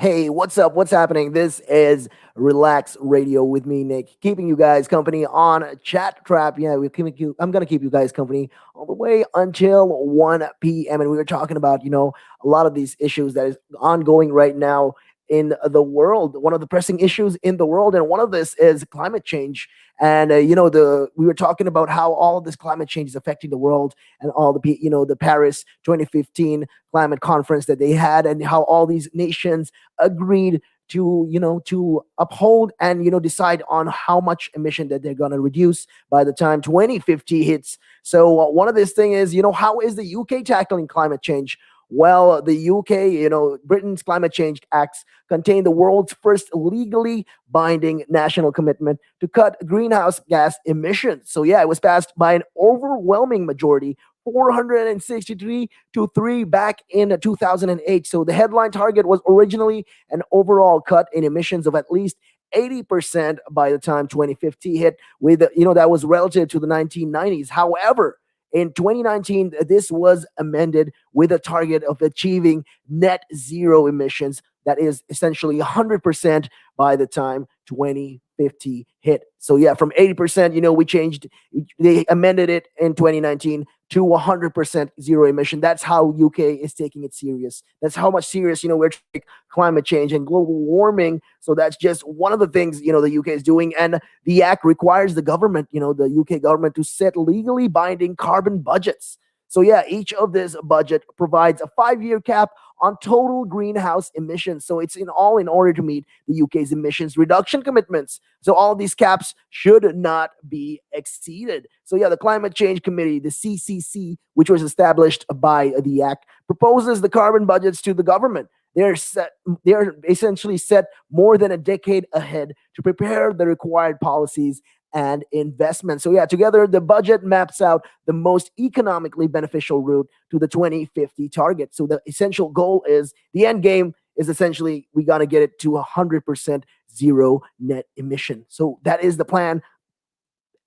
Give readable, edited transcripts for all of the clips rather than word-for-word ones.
Hey, what's up? What's happening? This is Relax Radio with me, Nick, keeping you guys company on Chat Trap. Yeah, I'm gonna keep you guys company all the way until 1 p.m. And we were talking about, a lot of these issues that is ongoing right now in the world. One of the pressing issues in the world, and one of this is climate change. And the we were talking about how all of this climate change is affecting the world, and all the Paris 2015 climate conference that they had, and how all these nations agreed to uphold and decide on how much emission that they're going to reduce by the time 2050 hits. So one of this thing is, how is the UK tackling climate change? Well, the UK, Britain's climate change acts contain the world's first legally binding national commitment to cut greenhouse gas emissions. So yeah, it was passed by an overwhelming majority, 463 to 3 back in 2008. So the headline target was originally an overall cut in emissions of at least 80% by the time 2050 hit, with that was relative to the 1990s. However, in 2019, this was amended with a target of achieving net zero emissions, that is essentially 100% by the time 2050 hit. So yeah, from 80%, they amended it in 2019 to 100% zero emission. That's how UK is taking it serious. That's how much serious, we're taking climate change and global warming. So that's just one of the things, the UK is doing. And the act requires the government, the UK government, to set legally binding carbon budgets. So yeah, each of this budget provides a 5-year cap on total greenhouse emissions. So it's in order to meet the UK's emissions reduction commitments. So all of these caps should not be exceeded. So yeah, the Climate Change Committee, the CCC, which was established by the Act, proposes the carbon budgets to the government. They are essentially set more than a decade ahead to prepare the required policies and investment. So yeah, together the budget maps out the most economically beneficial route to the 2050 target. So the essential goal is, the end game is essentially, we got to get it to 100% zero net emission. So that is the plan.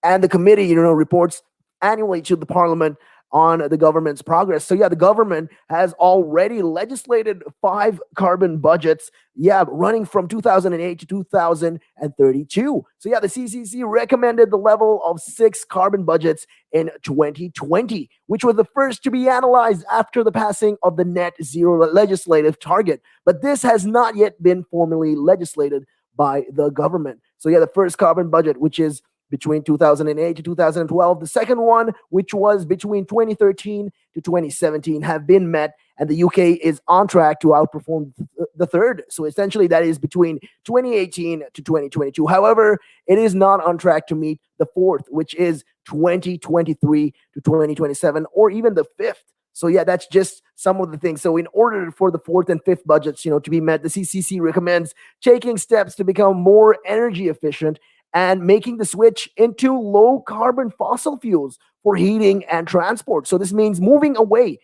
And the committee, reports annually to the parliament on the government's progress. So yeah, the government has already legislated 5 carbon budgets, running from 2008 to 2032. So yeah, the CCC recommended the level of 6 carbon budgets in 2020, which was the first to be analyzed after the passing of the net zero legislative target. But this has not yet been formally legislated by the government. So yeah, the first carbon budget, which is between 2008 to 2012. The second one, which was between 2013 to 2017, have been met, and the UK is on track to outperform the third. So essentially, that is between 2018 to 2022. However, it is not on track to meet the fourth, which is 2023 to 2027, or even the fifth. So yeah, that's just some of the things. So in order for the fourth and fifth budgets, to be met, the CCC recommends taking steps to become more energy efficient and making the switch into low carbon fossil fuels for heating and transport. So this means moving away,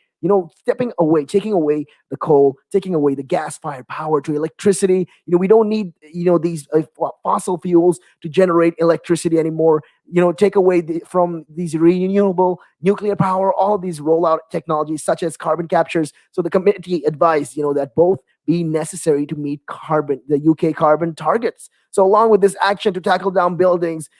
stepping away, taking away the coal, taking away the gas-fired power to electricity. We don't need, these fossil fuels to generate electricity anymore. Take away from these renewable nuclear power, all of these rollout technologies such as carbon captures. So the committee advised, that both be necessary to meet the UK carbon targets. So along with this action to tackle down buildings,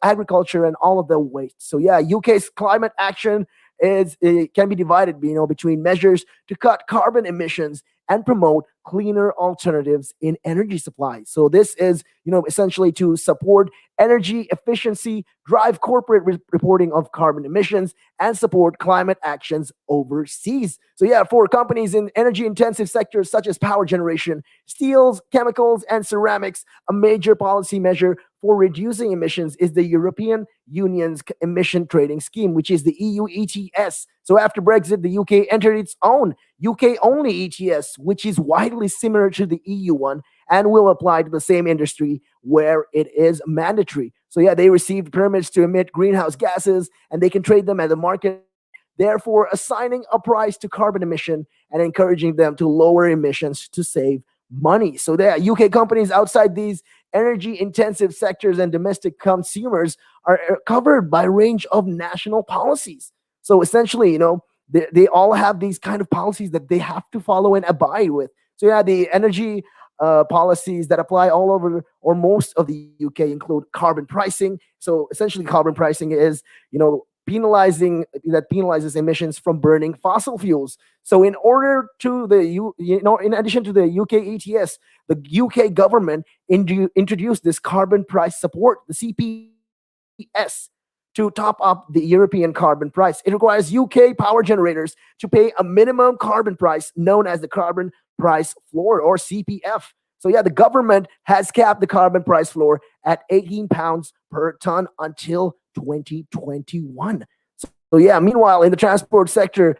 agriculture, and all of the waste. So yeah, UK's climate action can be divided, between measures to cut carbon emissions and promote cleaner alternatives in energy supply. So this is, essentially to support energy efficiency, drive corporate reporting of carbon emissions, and support climate actions overseas. So yeah, for companies in energy-intensive sectors such as power generation, steels, chemicals, and ceramics, a major policy measure for reducing emissions is the European Union's emission trading scheme, which is the EU ETS. So after Brexit, the UK entered its own UK-only ETS, which is widely similar to the EU one and will apply to the same industry where it is mandatory. So yeah, they received permits to emit greenhouse gases, and they can trade them at the market, therefore assigning a price to carbon emission and encouraging them to lower emissions to save money. So there, UK companies outside these energy-intensive sectors and domestic consumers are covered by a range of national policies. So essentially, they all have these kind of policies that they have to follow and abide with. So yeah, the energy policies that apply all over or most of the UK include carbon pricing. So essentially, carbon pricing is penalizes emissions from burning fossil fuels. So in order to in addition to the UK ETS, the UK government introduced this carbon price support, the CPS, to top up the European carbon price. It requires UK power generators to pay a minimum carbon price known as the carbon price floor, or CPF. So yeah, the government has capped the carbon price floor at £18 per ton until 2021. So yeah, meanwhile, in the transport sector,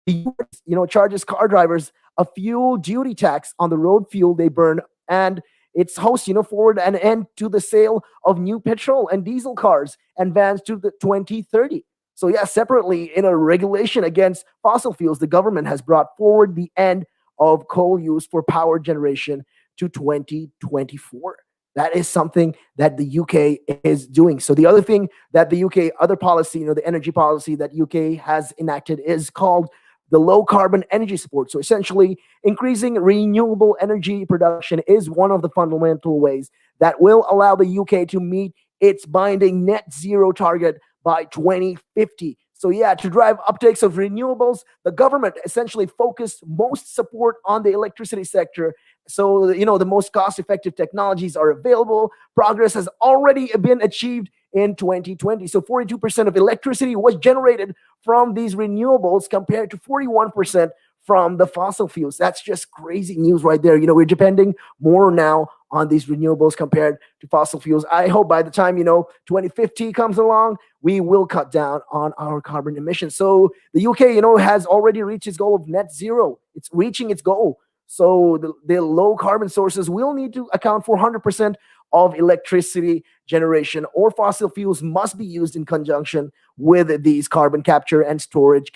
the US, charges car drivers a fuel duty tax on the road fuel they burn, and its host, forward an end to the sale of new petrol and diesel cars and vans to the 2030. So yeah, separately, in a regulation against fossil fuels, the government has brought forward the end of coal use for power generation to 2024. That is something that the UK is doing. So the other thing that the UK, other policy, the energy policy that UK has enacted is called the low carbon energy support. So essentially, increasing renewable energy production is one of the fundamental ways that will allow the UK to meet its binding net zero target by 2050. So yeah, to drive uptakes of renewables, the government essentially focused most support on the electricity sector. So, the most cost-effective technologies are available. Progress has already been achieved in 2020. So 42% of electricity was generated from these renewables compared to 41% from the fossil fuels. That's just crazy news right there. We're depending more now on these renewables compared to fossil fuels. I hope by the time, 2050 comes along, we will cut down on our carbon emissions. So the UK, has already reached its goal of net zero. It's reaching its goal. So the low carbon sources will need to account for 100% of electricity generation, or fossil fuels must be used in conjunction with these carbon capture and storage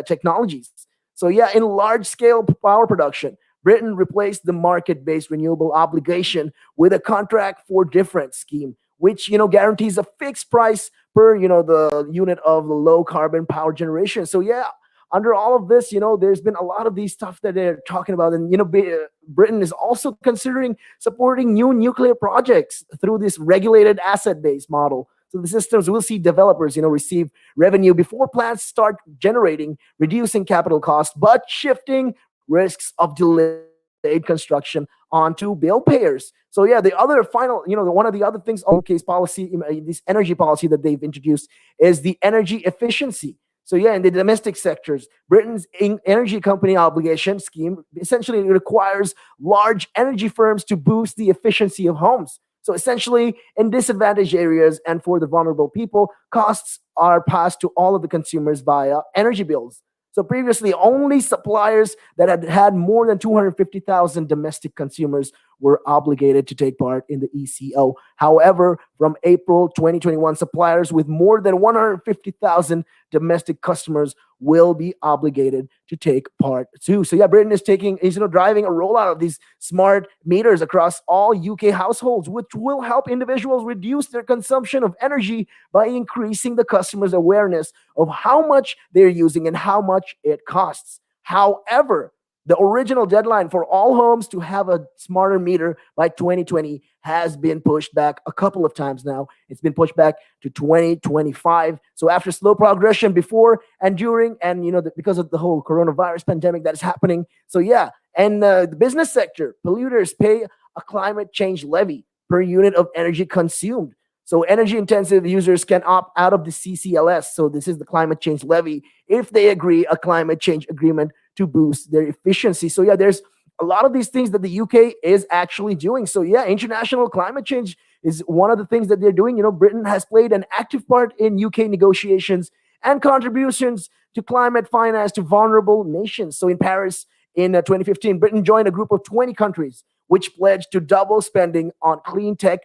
technologies. So yeah, in large scale power production, Britain replaced the market-based renewable obligation with a contract for difference scheme, which guarantees a fixed price per the unit of the low carbon power generation. So yeah, under all of this, there's been a lot of these stuff that they're talking about. And, Britain is also considering supporting new nuclear projects through this regulated asset-based model. So the systems will see developers, receive revenue before plants start generating, reducing capital costs, but shifting risks of delayed construction onto bill payers. So yeah, the other final, one of the other things on case policy, this energy policy that they've introduced is the energy efficiency. So yeah, in the domestic sectors, Britain's energy company obligation scheme essentially requires large energy firms to boost the efficiency of homes. So essentially, in disadvantaged areas and for the vulnerable people, costs are passed to all of the consumers via energy bills. So previously, only suppliers that had more than 250,000 domestic consumers were obligated to take part in the ECO. However, from April 2021, suppliers with more than 150,000 domestic customers will be obligated to take part too. So yeah, Britain is driving a rollout of these smart meters across all UK households, which will help individuals reduce their consumption of energy by increasing the customer's awareness of how much they're using and how much it costs. However, the original deadline for all homes to have a smarter meter by 2020 has been pushed back a couple of times now. It's been pushed back to 2025. So after slow progression before and during, and because of the whole coronavirus pandemic that is happening. So yeah, and the business sector, polluters pay a climate change levy per unit of energy consumed. So energy intensive users can opt out of the CCLS. So this is the climate change levy if they agree a climate change agreement to boost their efficiency. So yeah, there's a lot of these things that the UK is actually doing. So yeah, international climate change is one of the things that they're doing. Britain has played an active part in UK negotiations and contributions to climate finance to vulnerable nations. So in Paris in 2015, Britain joined a group of 20 countries which pledged to double spending on clean tech,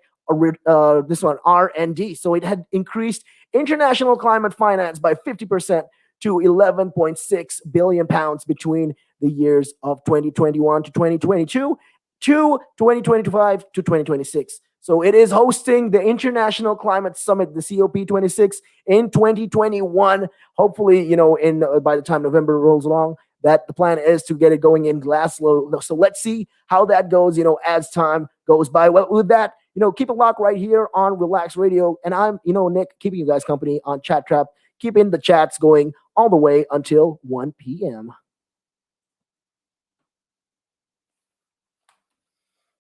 this one R&D. So it had increased international climate finance by 50% to 11.6 billion pounds between the years of 2021 to 2022 to 2025 to 2026. So it is hosting the International Climate Summit, the COP26, in 2021. Hopefully, by the time November rolls along, that the plan is to get it going in Glasgow. So let's see how that goes, as time goes by. Well, with that, keep a lock right here on Relax Radio. And I'm, Nick, keeping you guys company on Chat Trap, keeping the chats going all the way until 1 p.m.